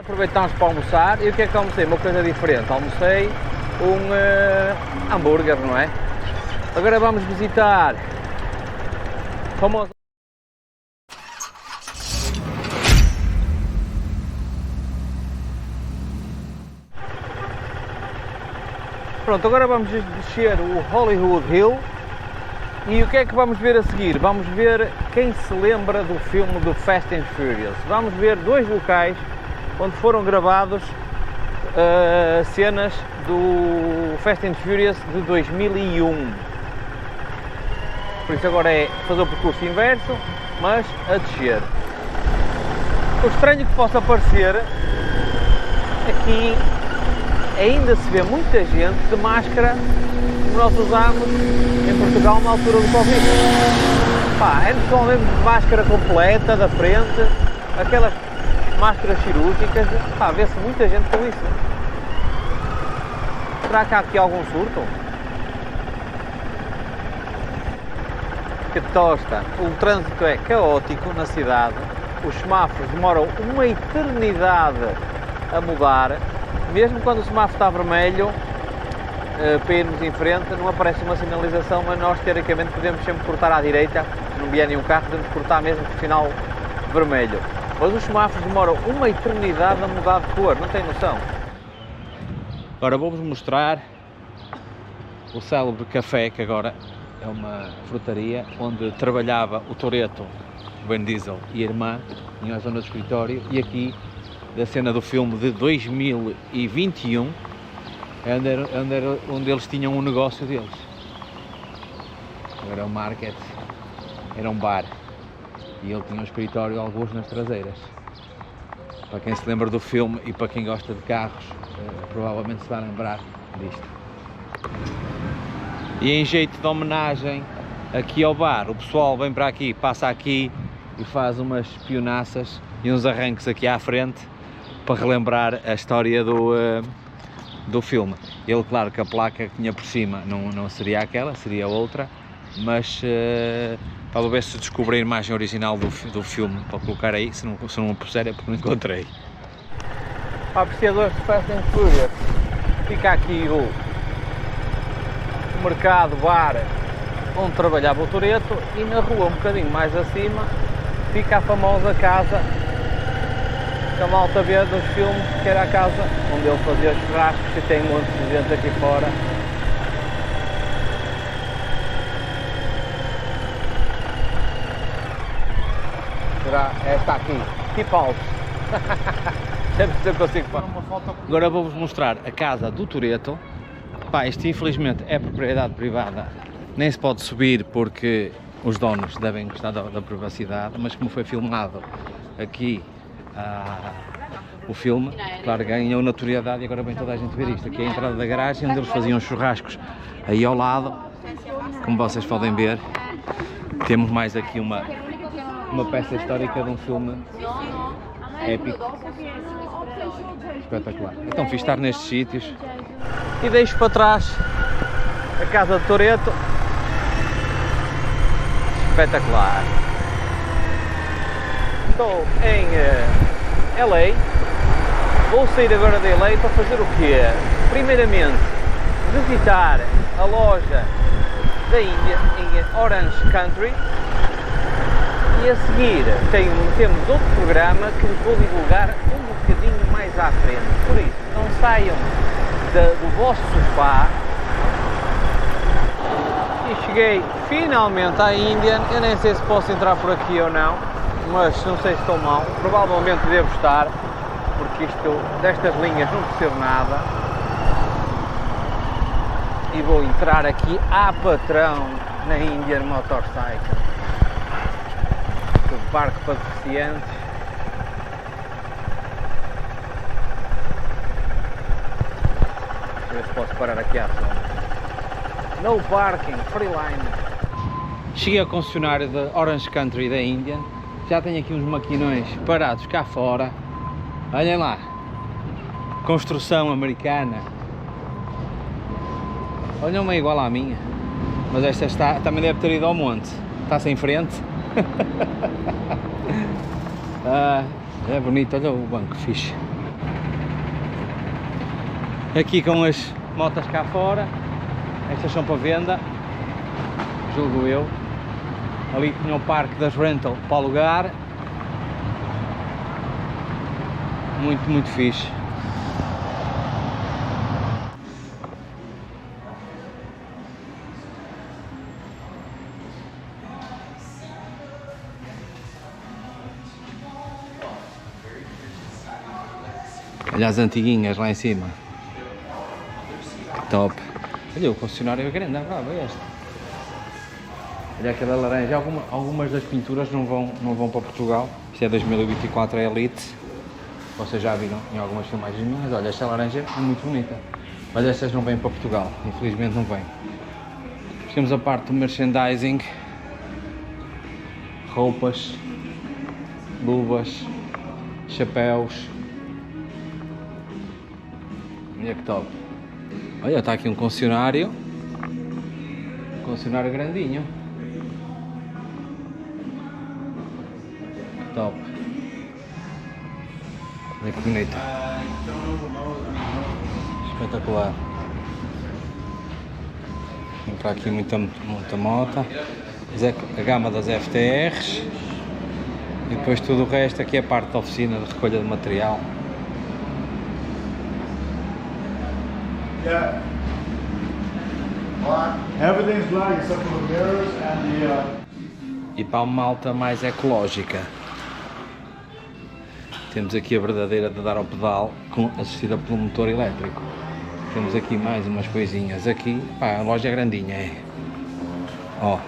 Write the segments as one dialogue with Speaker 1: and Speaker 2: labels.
Speaker 1: Aproveitámos para almoçar e o que é que almocei? Uma coisa diferente. Almocei um hambúrguer, não é? Agora vamos visitar a famosa. Pronto, agora vamos descer o Hollywood Hill e o que é que vamos ver a seguir? Vamos ver quem se lembra do filme do Fast and Furious. Vamos ver dois locais onde foram gravados cenas do Fast and Furious de 2001. Por isso agora é fazer o percurso inverso, mas a descer. O estranho que possa parecer, aqui ainda se vê muita gente de máscara como nós usámos em Portugal na altura do Covid. Pá, é só mesmo de máscara completa, da frente, aquelas máscaras cirúrgicas, pá, vê-se muita gente com isso. Será que há aqui algum surto? Que tosta! O trânsito é caótico na cidade, os semáforos demoram uma eternidade a mudar, mesmo quando o semáforo está vermelho, para irmos em frente, não aparece uma sinalização, mas nós teoricamente podemos sempre cortar à direita, se não vier nenhum carro, podemos cortar mesmo com o sinal vermelho. Mas os semáforos demoram uma eternidade a mudar de cor, não tem noção? Agora vou-vos mostrar o célebre café, que agora é uma frutaria, onde trabalhava o Toretto, o Vin Diesel e a irmã, em zona do escritório, e aqui, da cena do filme de 2021, onde eles tinham um negócio deles. Era um market, era um bar, e ele tinha um escritório alguns nas traseiras. Para quem se lembra do filme e para quem gosta de carros, provavelmente se vai lembrar disto. E em jeito de homenagem aqui ao bar, o pessoal vem para aqui, passa aqui e faz umas pionaças e uns arranques aqui à frente para relembrar a história do filme. Ele, claro que a placa que tinha por cima não seria aquela, seria outra, mas para ver se descobrir a imagem original do filme, para colocar aí, se não puser é porque não encontrei. Para apreciadores de Fast and Furious, fica aqui o mercado, bar, onde trabalhava o Toretto, e na rua um bocadinho mais acima fica a famosa casa que a malta vê dos filmes, que era a casa onde ele fazia os churrascos, e tem um monte de gente aqui fora. Será esta aqui? Keep out. Sempre que eu consigo. Agora vou-vos mostrar a casa do Toretto. Pá, isto infelizmente é propriedade privada, nem se pode subir porque os donos devem gostar da privacidade, mas como foi filmado aqui o filme, claro, ganhou notoriedade e agora vem toda a gente ver isto. Aqui é a entrada da garagem onde eles faziam churrascos. Aí ao lado, como vocês podem ver, temos mais aqui uma peça histórica de um filme épico. Espetacular. Então fiz estar nestes sítios. E deixo para trás a casa de Toretto. Espetacular. Estou em LA. Vou sair agora de LA para fazer o quê? Primeiramente, visitar a loja da Índia em Orange Country. E a seguir temos outro programa que vos vou divulgar um bocadinho mais à frente. Por isso, não saiam do vosso sofá. E cheguei finalmente à Índia. Eu nem sei se posso entrar por aqui ou não, mas não sei se estou mal. Provavelmente devo estar, porque destas linhas não percebo nada. E vou entrar aqui à patrão na Indian Motorcycle. O parque para deficientes. Deixa eu ver se posso parar aqui à sombra. No parking, free line. Cheguei ao concessionário da Orange Country da Índia. Já tenho aqui uns maquinões parados cá fora. Olhem lá. Construção americana. Olha uma igual à minha. Mas esta também deve ter ido ao monte. Está-se em frente. É bonito, olha o banco fixe. Aqui com as motas cá fora, estas são para venda, julgo eu. Ali tinha o parque das rental para alugar, muito fixe. Olha as antiguinhas lá em cima. Que top. Olha, o concessionário é grande, é este. Olha aquela laranja. Algumas das pinturas não vão para Portugal. Isto é 2024, é Elite. Vocês já viram em algumas filmagens minhas. Olha, esta laranja é muito bonita. Mas estas não vêm para Portugal. Infelizmente não vêm. Temos a parte do merchandising. Roupas. Luvas. Chapéus. Olha que top. Olha, está aqui um concessionário. Um concessionário grandinho. Que top. Olha que bonito. Espetacular. Tem para aqui muita moto. A gama das FTRs. E depois tudo o resto. Aqui é a parte da oficina de recolha de material.
Speaker 2: Yeah. Black. Everything's black except for the mirrors and the.
Speaker 1: E para a malta mais ecológica, temos aqui a verdadeira de dar ao pedal, assistida pelo motor elétrico. Temos aqui mais umas coisinhas. Aqui, pá, a loja é grandinha, é. Ó.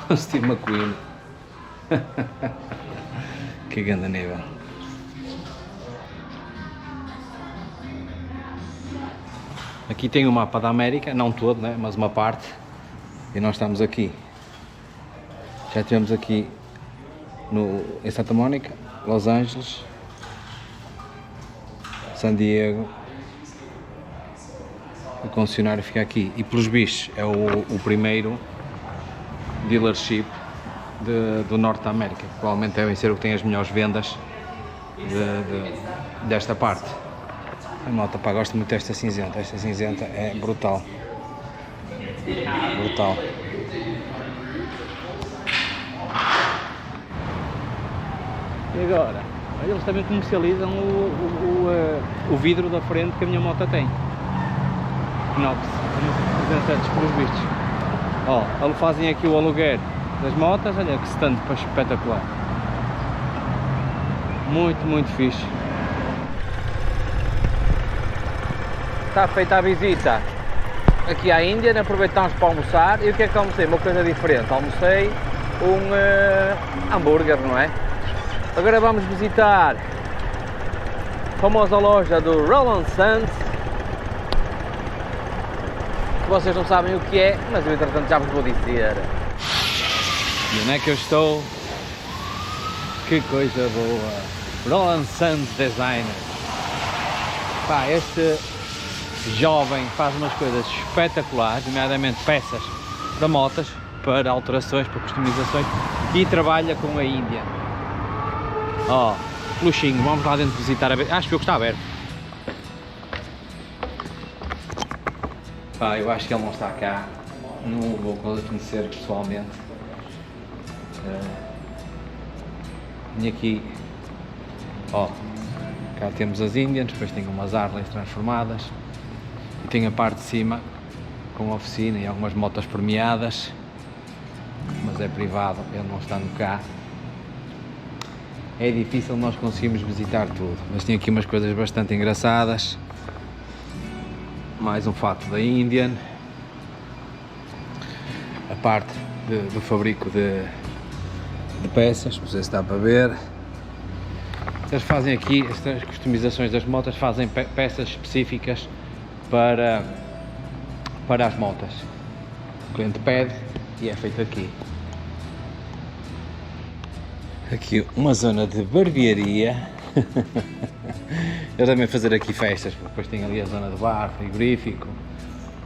Speaker 1: O Steve McQueen. Que grande nível. Aqui tem o mapa da América, não todo, né, mas uma parte. E nós estamos aqui. Já estivemos aqui em Santa Mónica, Los Angeles, San Diego. O concessionário fica aqui. E pelos bichos é o primeiro dealership do Norte da América. Provavelmente devem ser o que tem as melhores vendas desta parte. A malta, pá, gosto muito desta cinzenta. Esta cinzenta é brutal. Brutal. E agora? Eles também comercializam o vidro da frente que a minha moto tem. Inox. Representantes pelos vistos. Ó, eles fazem aqui o aluguer das motas. Olha que stand espetacular. Muito fixe. Está feita a visita aqui à Índia, aproveitámos para almoçar. E o que é que almocei? Uma coisa diferente. Almocei um hambúrguer, não é? Agora vamos visitar a famosa loja do Roland Sands. Vocês não sabem o que é, mas eu entretanto já vos vou dizer. E onde é que eu estou? Que coisa boa! Roland Sands Designer. Pá, este jovem faz umas coisas espetaculares, nomeadamente peças para motas, para alterações, para customizações, e trabalha com a Índia. Ó, luxinho, vamos lá dentro visitar a ver. Acho que está aberto. Pá, eu acho que ele não está cá, não o vou conhecer pessoalmente. E aqui, ó, cá temos as Indians, depois tem umas Harleys transformadas. E tem a parte de cima com a oficina e algumas motas premiadas, mas é privado, ele não está no cá. É difícil nós conseguirmos visitar tudo, mas tem aqui umas coisas bastante engraçadas. Mais um fato da Indian. A parte do fabrico de peças, não sei se dá para ver. Eles fazem aqui, estas customizações das motas, fazem peças específicas para as motas. O cliente pede e é feito aqui. Aqui uma zona de barbearia. Eles devem fazer aqui festas, porque depois tem ali a zona do bar, frigorífico.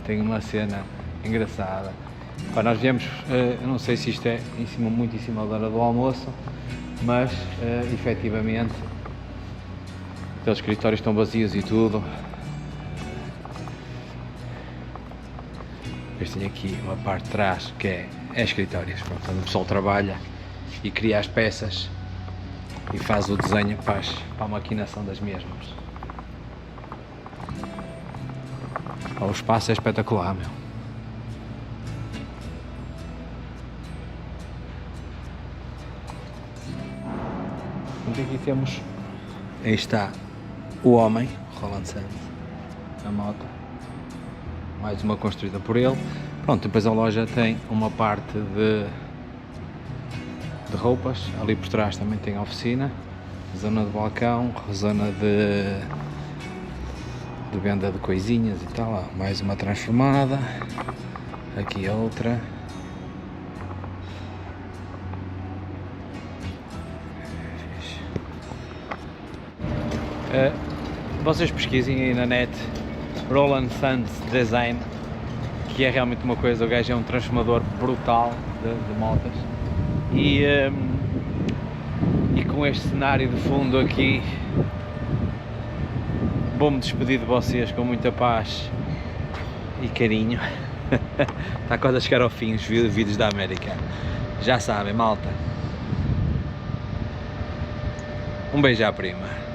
Speaker 1: Tem uma cena engraçada. Pá, nós viemos, eu não sei se isto é muito em cima da hora do almoço, mas efetivamente Aqueles escritórios estão vazios e tudo. Depois tem aqui uma parte de trás que é escritórios, pronto, onde o pessoal trabalha e cria as peças e faz o desenho para a maquinação das mesmas. O espaço é espetacular, meu. Então aqui temos, aí está o homem, Roland Sands, a moto, mais uma construída por ele. Pronto, depois a loja tem uma parte de roupas, ali por trás também tem a oficina, zona de balcão, zona de venda de coisinhas e tal, ó, mais uma transformada, aqui outra. Vocês pesquisem aí na net Roland Sands Design, que é realmente uma coisa, o gajo é um transformador brutal de motas e com este cenário de fundo aqui vou-me despedir de vocês com muita paz e carinho. Está quase a chegar ao fim os vídeos da América, já sabem, malta. Um beijo à prima.